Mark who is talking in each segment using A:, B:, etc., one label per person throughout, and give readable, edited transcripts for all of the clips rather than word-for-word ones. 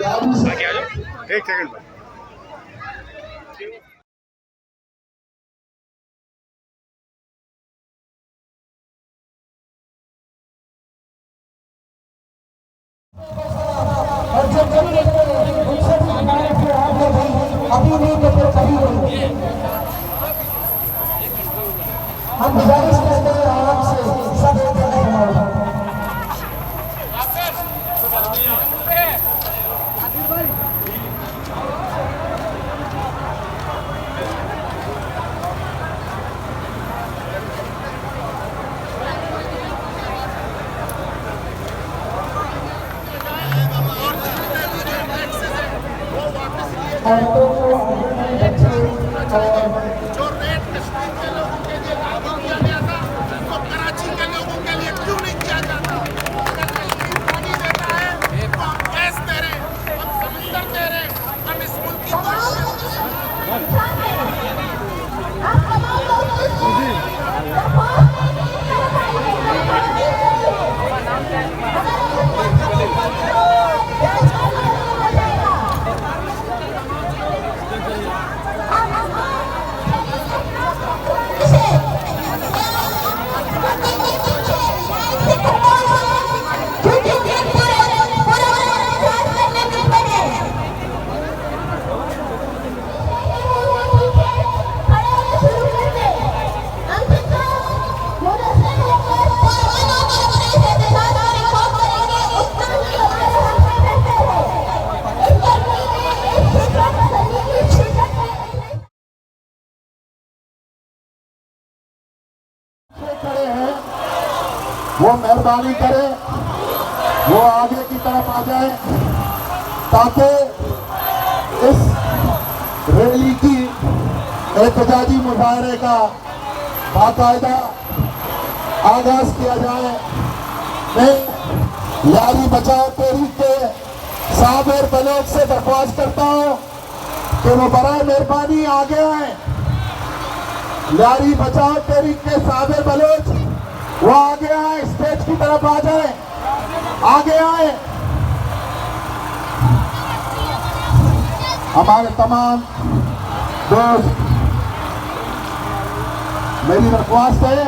A: आगे आ जाओ, एक सेकंड पर।
B: और जो कभी उनसे भी हमारे से आगे भाई अभी नहीं तो फिर कभी नहीं। हम गुजारिश करते हैं आपसे सब एक जगह
C: जो रेट कश्मीर के लोगों के लिए लागू किया गया था उसको कराची के लोगों के लिए क्यों नहीं किया जाता? अगर कश्मीर पानी देता है तो हम गैस दे रहे, हम समुद्र दे रहे, हम इस मुल्क की
B: खड़े हैं वो मेहरबानी करें, वो आगे की तरफ आ जाए ताकि इस रैली की एहतजाजी मुजाहरे का बाकायदा आगाज किया जाए। मैं यारी बचाओ तहरीक के साबिर बलोच से दरख्वास्त करता हूँ कि वो बराए मेहरबानी आगे आए। यारी बचाओ तहरीक के साबिर बलोच वो आगे आए, स्टेज की तरफ आ जाए, आगे आए। हमारे तमाम दोस्त, मेरी दरख्वास्त है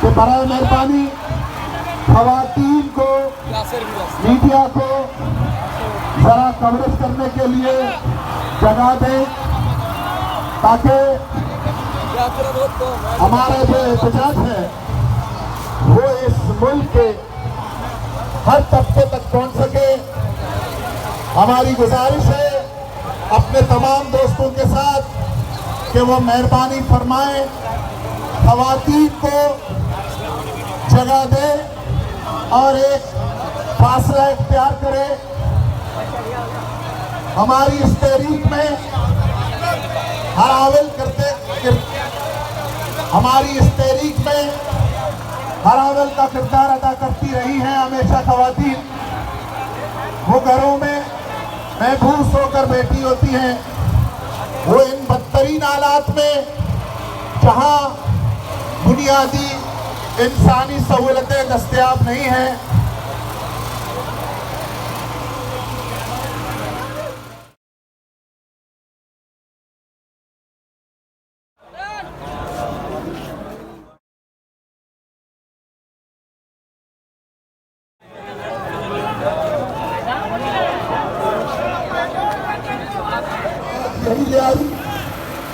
B: कि बराए मेहरबानी खवातीन को, मीडिया को जरा कवरेज करने के लिए जगह दें ताकि हमारा जो एहतजाज है वो इस मुल्क के हर तबके तक पहुंच सके। हमारी गुजारिश है अपने तमाम दोस्तों के साथ कि वो मेहरबानी फरमाएं, खवातीन को जगह दे और एक फासला इख्तियार करे। हमारी इस तहरीक में हमारी इस तहरीक में हरावल का किरदार अदा करती रही हैं हमेशा खवातीन। वो घरों में महबूस होकर बैठी होती हैं, वो इन बदतरीन हालात में जहां बुनियादी इंसानी सहूलतें दस्तयाब नहीं हैं,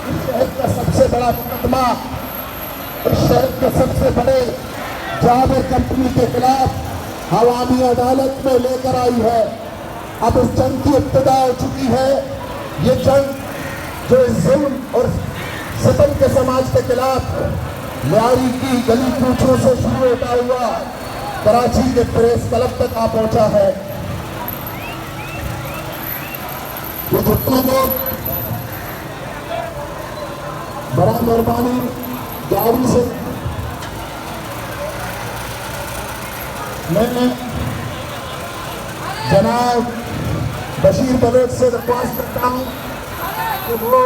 B: इस शहर का सबसे बड़ा मुकदमा इस शहर के सबसे बड़े जाबिर कंपनी के खिलाफ अवामी अदालत में लेकर आई है। अब इस जंग की इब्तिदा हो चुकी है। ये जंग जो इस जुल्म और सितम के समाज के खिलाफ यारी की गली कूचों से शुरू होता हुआ कराची के प्रेस क्लब तक आ पहुंचा है। ये जितने लोग बड़ा मेहरबानी गाड़ी से मैं जनाब बशीर बलोच से दरख्वास्त करता हूँ कि वो